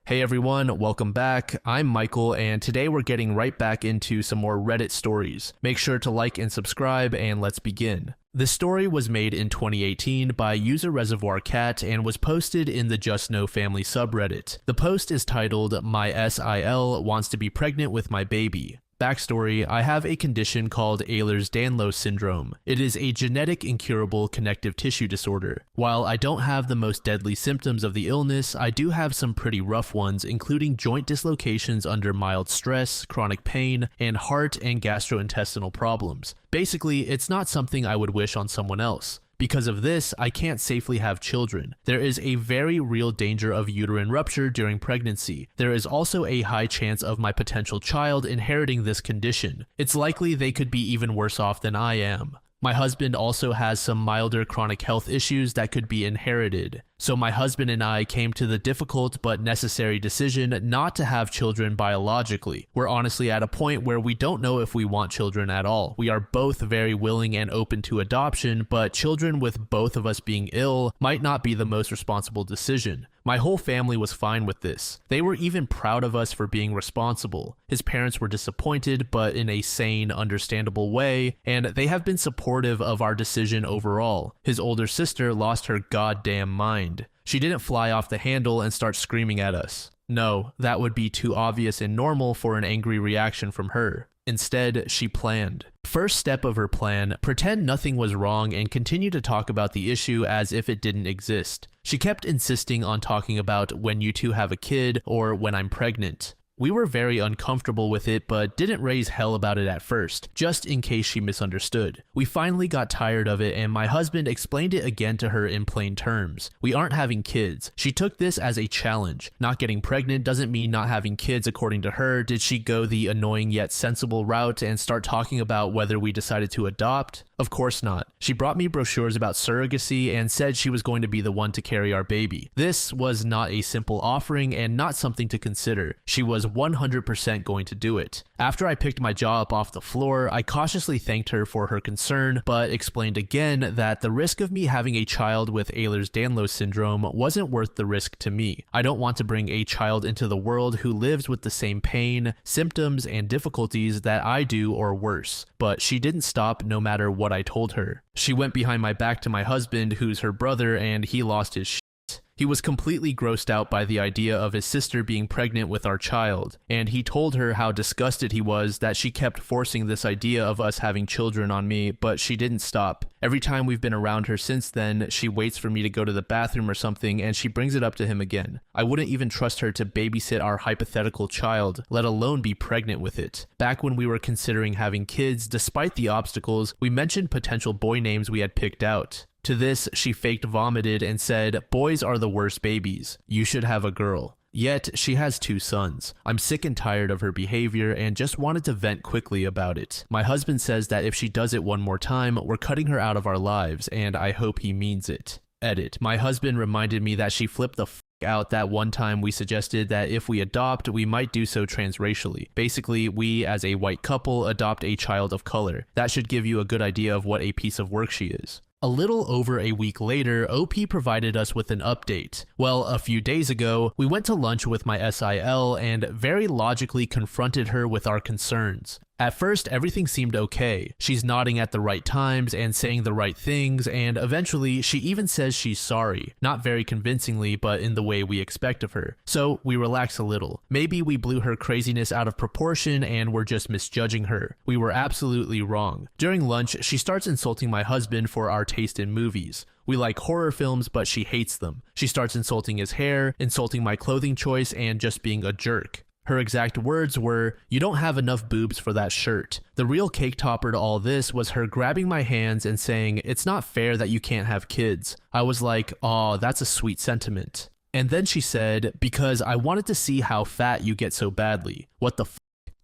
Hey everyone, welcome back. I'm Michael, and today we're getting right back into some more Reddit stories. Make sure to like and subscribe, and let's begin. This story was made in 2018 by user Reservoir Cat and was posted in the Just No Family subreddit. The post is titled, "My SIL wants to be pregnant with my baby." Backstory: I have a condition called Ehlers-Danlos syndrome. It is a genetic incurable connective tissue disorder. While I don't have the most deadly symptoms of the illness, I do have some pretty rough ones, including joint dislocations under mild stress, chronic pain, and heart and gastrointestinal problems. Basically, it's not something I would wish on someone else. Because of this, I can't safely have children. There is a very real danger of uterine rupture during pregnancy. There is also a high chance of my potential child inheriting this condition. It's likely they could be even worse off than I am. My husband also has some milder chronic health issues that could be inherited. So my husband and I came to the difficult but necessary decision not to have children biologically. We're honestly at a point where we don't know if we want children at all. We are both very willing and open to adoption, but children with both of us being ill might not be the most responsible decision. My whole family was fine with this. They were even proud of us for being responsible. His parents were disappointed, but in a sane, understandable way, and they have been supportive of our decision overall. His older sister lost her goddamn mind. She didn't fly off the handle and start screaming at us. No, that would be too obvious and normal for an angry reaction from her. Instead, she planned. First step of her plan: pretend nothing was wrong and continue to talk about the issue as if it didn't exist. She kept insisting on talking about when you two have a kid or when I'm pregnant. We were very uncomfortable with it, but didn't raise hell about it at first, just in case she misunderstood. We finally got tired of it, and my husband explained it again to her in plain terms. We aren't having kids. She took this as a challenge. Not getting pregnant doesn't mean not having kids according to her. Did she go the annoying yet sensible route and start talking about whether we decided to adopt? Of course not. She brought me brochures about surrogacy and said she was going to be the one to carry our baby. This was not a simple offering and not something to consider. She was 100% going to do it. After I picked my jaw up off the floor, I cautiously thanked her for her concern, but explained again that the risk of me having a child with Ehlers-Danlos syndrome wasn't worth the risk to me. I don't want to bring a child into the world who lives with the same pain, symptoms, and difficulties that I do or worse. But she didn't stop no matter what I told her. She went behind my back to my husband, who's her brother, and he lost his shit. He was completely grossed out by the idea of his sister being pregnant with our child, and he told her how disgusted he was that she kept forcing this idea of us having children on me, but she didn't stop. Every time we've been around her since then, she waits for me to go to the bathroom or something and she brings it up to him again. I wouldn't even trust her to babysit our hypothetical child, let alone be pregnant with it. Back when we were considering having kids, despite the obstacles, we mentioned potential boy names we had picked out. To this, she faked vomited and said, "Boys are the worst babies. You should have a girl." Yet, she has 2 sons. I'm sick and tired of her behavior and just wanted to vent quickly about it. My husband says that if she does it one more time, we're cutting her out of our lives, and I hope he means it. Edit. My husband reminded me that she flipped the out that one time we suggested that if we adopt, we might do so transracially. Basically, we as a white couple adopt a child of color. That should give you a good idea of what a piece of work she is. A little over a week later, OP provided us with an update. Well, a few days ago, we went to lunch with my SIL and very logically confronted her with our concerns. At first, everything seemed okay. She's nodding at the right times and saying the right things, and eventually, she even says she's sorry. Not very convincingly, but in the way we expect of her. So, we relax a little. Maybe we blew her craziness out of proportion and were just misjudging her. We were absolutely wrong. During lunch, she starts insulting my husband for our taste in movies. We like horror films, but she hates them. She starts insulting his hair, insulting my clothing choice, and just being a jerk. Her exact words were, "You don't have enough boobs for that shirt." The real cake topper to all this was her grabbing my hands and saying, "It's not fair that you can't have kids." I was like, "Aw, that's a sweet sentiment." And then she said, "Because I wanted to see how fat you get so badly." What the f?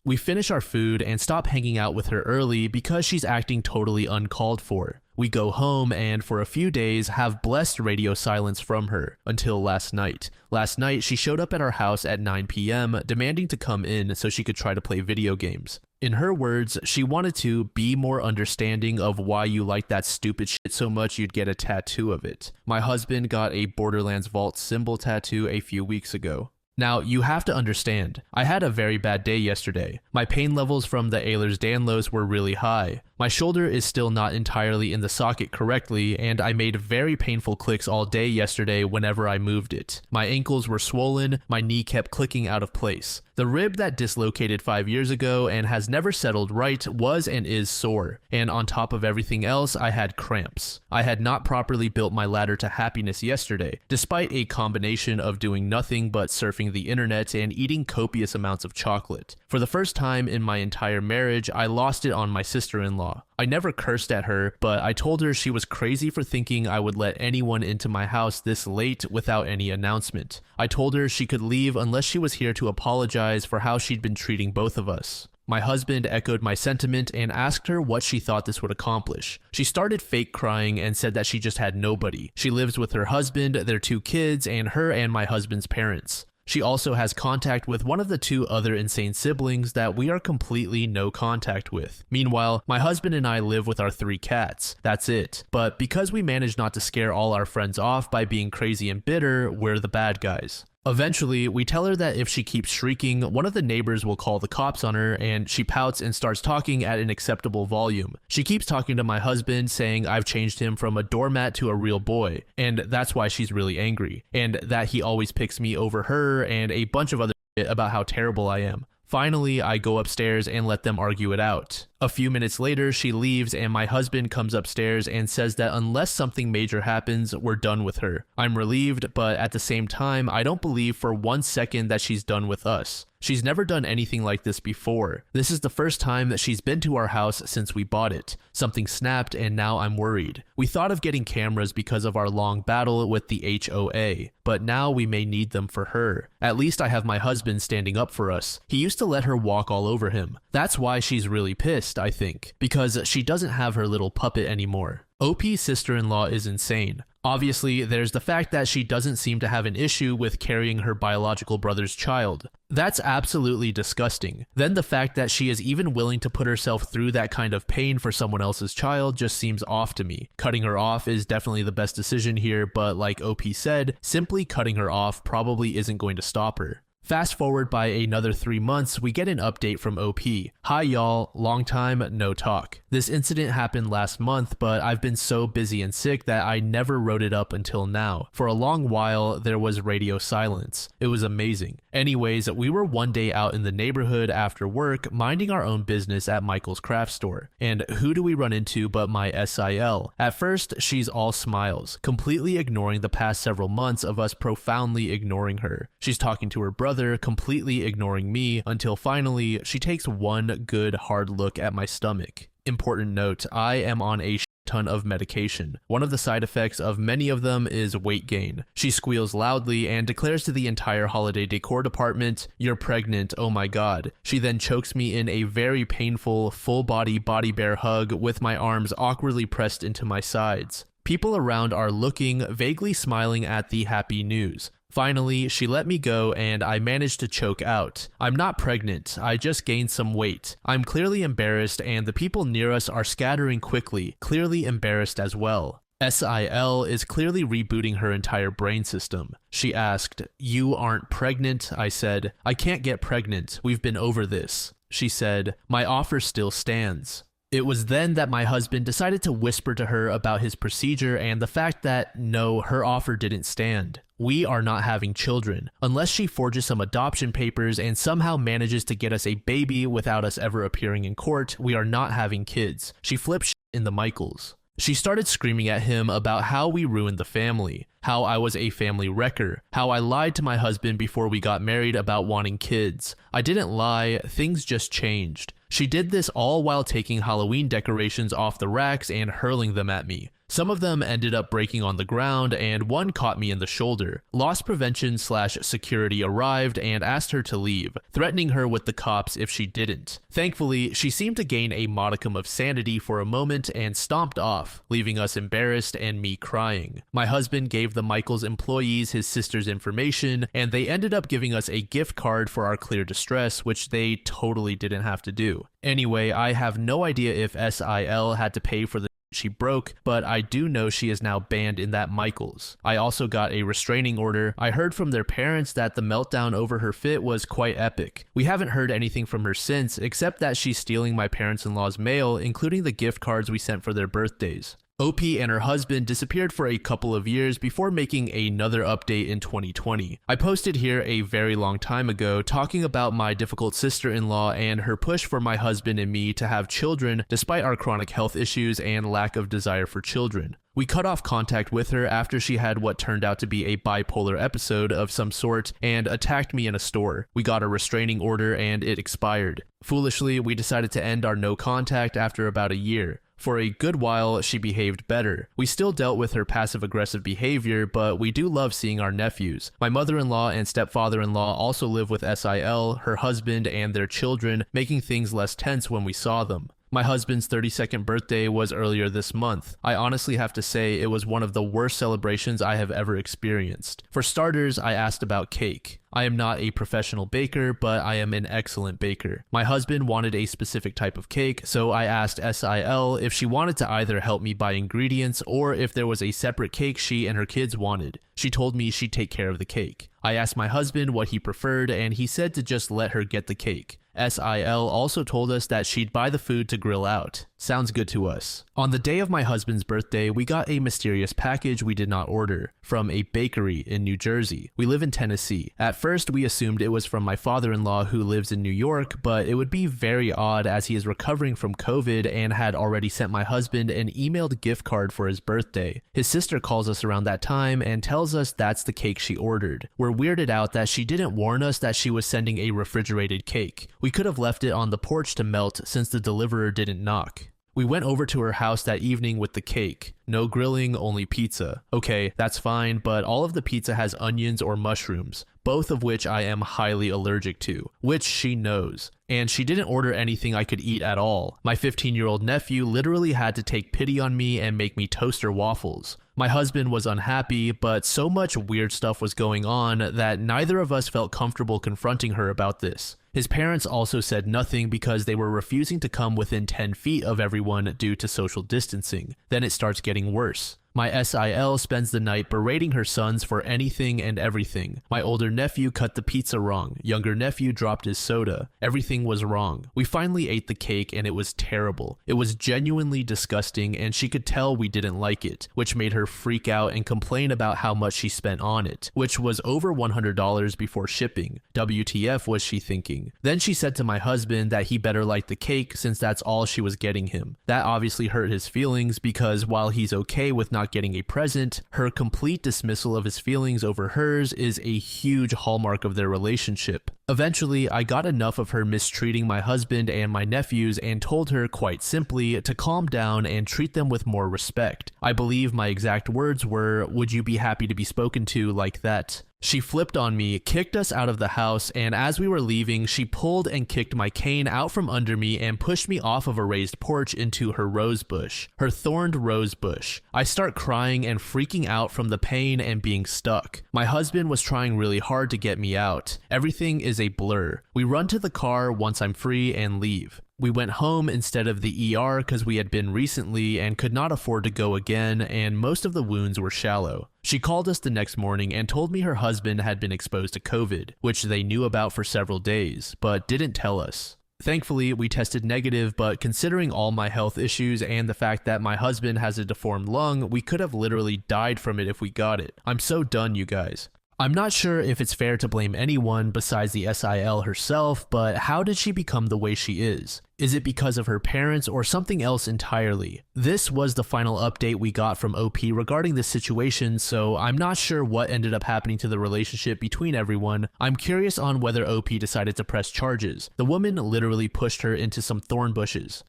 We finish our food and stop hanging out with her early because she's acting totally uncalled for. We go home and for a few days have blessed radio silence from her, until last night. Last night, she showed up at our house at 9 p.m. demanding to come in so she could try to play video games. In her words, she wanted to be more understanding of why you like that stupid shit so much you'd get a tattoo of it. My husband got a Borderlands Vault symbol tattoo a few weeks ago. Now, you have to understand, I had a very bad day yesterday. My pain levels from the Ehlers-Danlos were really high. My shoulder is still not entirely in the socket correctly, and I made very painful clicks all day yesterday whenever I moved it. My ankles were swollen, my knee kept clicking out of place. The rib that dislocated 5 years ago and has never settled right was and is sore, and on top of everything else, I had cramps. I had not properly built my ladder to happiness yesterday, despite a combination of doing nothing but surfing the internet and eating copious amounts of chocolate. For the first time in my entire marriage, I lost it on my sister-in-law. I never cursed at her, but I told her she was crazy for thinking I would let anyone into my house this late without any announcement. I told her she could leave unless she was here to apologize for how she'd been treating both of us. My husband echoed my sentiment and asked her what she thought this would accomplish. She started fake crying and said that she just had nobody. She lives with her husband, their 2 kids, and her and my husband's parents. She also has contact with one of the 2 other insane siblings that we are completely no contact with. Meanwhile, my husband and I live with our 3 cats. That's it. But because we managed not to scare all our friends off by being crazy and bitter, we're the bad guys. Eventually, we tell her that if she keeps shrieking, one of the neighbors will call the cops on her, and she pouts and starts talking at an acceptable volume. She keeps talking to my husband, saying I've changed him from a doormat to a real boy, and that's why she's really angry, and that he always picks me over her, and a bunch of other shit about how terrible I am. Finally, I go upstairs and let them argue it out. A few minutes later, she leaves and my husband comes upstairs and says that unless something major happens, we're done with her. I'm relieved, but at the same time, I don't believe for 1 second that she's done with us. She's never done anything like this before. This is the first time that she's been to our house since we bought it. Something snapped and now I'm worried. We thought of getting cameras because of our long battle with the HOA, but now we may need them for her. At least I have my husband standing up for us. He used to let her walk all over him. That's why she's really pissed, I think, because she doesn't have her little puppet anymore. OP's sister-in-law is insane. Obviously, there's the fact that she doesn't seem to have an issue with carrying her biological brother's child. That's absolutely disgusting. Then the fact that she is even willing to put herself through that kind of pain for someone else's child just seems off to me. Cutting her off is definitely the best decision here, but like OP said, simply cutting her off probably isn't going to stop her. Fast forward by another 3 months, we get an update from OP. Hi y'all, long time, no talk. This incident happened last month, but I've been so busy and sick that I never wrote it up until now. For a long while, there was radio silence. It was amazing. Anyways, we were one day out in the neighborhood after work, minding our own business at Michael's craft store. And who do we run into but my SIL? At first, she's all smiles, completely ignoring the past several months of us profoundly ignoring her. She's talking to her brother, completely ignoring me, until finally she takes one good hard look at my stomach. Important note, I am on a ton of medication. One of the side effects of many of them is weight gain. She squeals loudly and declares to the entire holiday decor department, "You're pregnant, oh my god." She then chokes me in a very painful, full body bear hug with my arms awkwardly pressed into my sides. People around are looking, vaguely smiling at the happy news. Finally, she let me go and I managed to choke out. I'm not pregnant, I just gained some weight. I'm clearly embarrassed and the people near us are scattering quickly, clearly embarrassed as well. SIL is clearly rebooting her entire brain system. She asked, "You aren't pregnant?" I said, "I can't get pregnant, we've been over this." She said, "My offer still stands." It was then that my husband decided to whisper to her about his procedure and the fact that, no, her offer didn't stand. We are not having children. Unless she forges some adoption papers and somehow manages to get us a baby without us ever appearing in court, we are not having kids. She flipped shit in the Michaels. She started screaming at him about how we ruined the family, how I was a family wrecker, how I lied to my husband before we got married about wanting kids. I didn't lie, things just changed. She did this all while taking Halloween decorations off the racks and hurling them at me. Some of them ended up breaking on the ground and one caught me in the shoulder. Loss prevention/security arrived and asked her to leave, threatening her with the cops if she didn't. Thankfully, she seemed to gain a modicum of sanity for a moment and stomped off, leaving us embarrassed and me crying. My husband gave the Michaels employees his sister's information and they ended up giving us a gift card for our clear distress, which they totally didn't have to do. Anyway, I have no idea if SIL had to pay for the she broke, but I do know she is now banned in that Michael's. I also got a restraining order. I heard from their parents that the meltdown over her fit was quite epic. We haven't heard anything from her since, except that she's stealing my parents-in-law's mail, including the gift cards we sent for their birthdays. OP and her husband disappeared for a couple of years before making another update in 2020. I posted here a very long time ago talking about my difficult sister-in-law and her push for my husband and me to have children despite our chronic health issues and lack of desire for children. We cut off contact with her after she had what turned out to be a bipolar episode of some sort and attacked me in a store. We got a restraining order and it expired. Foolishly, we decided to end our no contact after about a year. For a good while, she behaved better. We still dealt with her passive-aggressive behavior, but we do love seeing our nephews. My mother-in-law and stepfather-in-law also live with SIL, her husband, and their children, making things less tense when we saw them. My husband's 32nd birthday was earlier this month. I honestly have to say it was one of the worst celebrations I have ever experienced. For starters, I asked about cake. I am not a professional baker, but I am an excellent baker. My husband wanted a specific type of cake, so I asked SIL if she wanted to either help me buy ingredients or if there was a separate cake she and her kids wanted. She told me she'd take care of the cake. I asked my husband what he preferred, and he said to just let her get the cake. SIL also told us that she'd buy the food to grill out. Sounds good to us. On the day of my husband's birthday, we got a mysterious package we did not order from a bakery in New Jersey. We live in Tennessee. At first, we assumed it was from my father-in-law who lives in New York, but it would be very odd as he is recovering from COVID and had already sent my husband an emailed gift card for his birthday. His sister calls us around that time and tells us that's the cake she ordered. We're weirded out that she didn't warn us that she was sending a refrigerated cake. We could have left it on the porch to melt since the deliverer didn't knock. We went over to her house that evening with the cake. No grilling, only pizza. Okay, that's fine, but all of the pizza has onions or mushrooms, both of which I am highly allergic to, which she knows. And she didn't order anything I could eat at all. My 15-year-old nephew literally had to take pity on me and make me toaster waffles. My husband was unhappy, but so much weird stuff was going on that neither of us felt comfortable confronting her about this. His parents also said nothing because they were refusing to come within 10 feet of everyone due to social distancing. Then it starts getting worse. My SIL spends the night berating her sons for anything and everything. My older nephew cut the pizza wrong. Younger nephew dropped his soda. Everything was wrong. We finally ate the cake and it was terrible. It was genuinely disgusting and she could tell we didn't like it, which made her freak out and complain about how much she spent on it, which was over $100 before shipping. WTF was she thinking? Then she said to my husband that he better like the cake since that's all she was getting him. That obviously hurt his feelings because while he's okay with not getting a present, her complete dismissal of his feelings over hers is a huge hallmark of their relationship. Eventually, I got enough of her mistreating my husband and my nephews and told her quite simply to calm down and treat them with more respect. I believe my exact words were, "Would you be happy to be spoken to like that?" She flipped on me, kicked us out of the house, and as we were leaving, she pulled and kicked my cane out from under me and pushed me off of a raised porch into her rose bush, her thorned rose bush. I start crying and freaking out from the pain and being stuck. My husband was trying really hard to get me out. Everything is a blur. We run to the car once I'm free and leave. We went home instead of the ER because we had been recently and could not afford to go again, and most of the wounds were shallow. She called us the next morning and told me her husband had been exposed to COVID, which they knew about for several days, but didn't tell us. Thankfully, we tested negative, but considering all my health issues and the fact that my husband has a deformed lung, we could have literally died from it if we got it. I'm so done, you guys. I'm not sure if it's fair to blame anyone besides the SIL herself, but how did she become the way she is? Is it because of her parents or something else entirely? This was the final update we got from OP regarding this situation, so I'm not sure what ended up happening to the relationship between everyone. I'm curious on whether OP decided to press charges. The woman literally pushed her into some thorn bushes.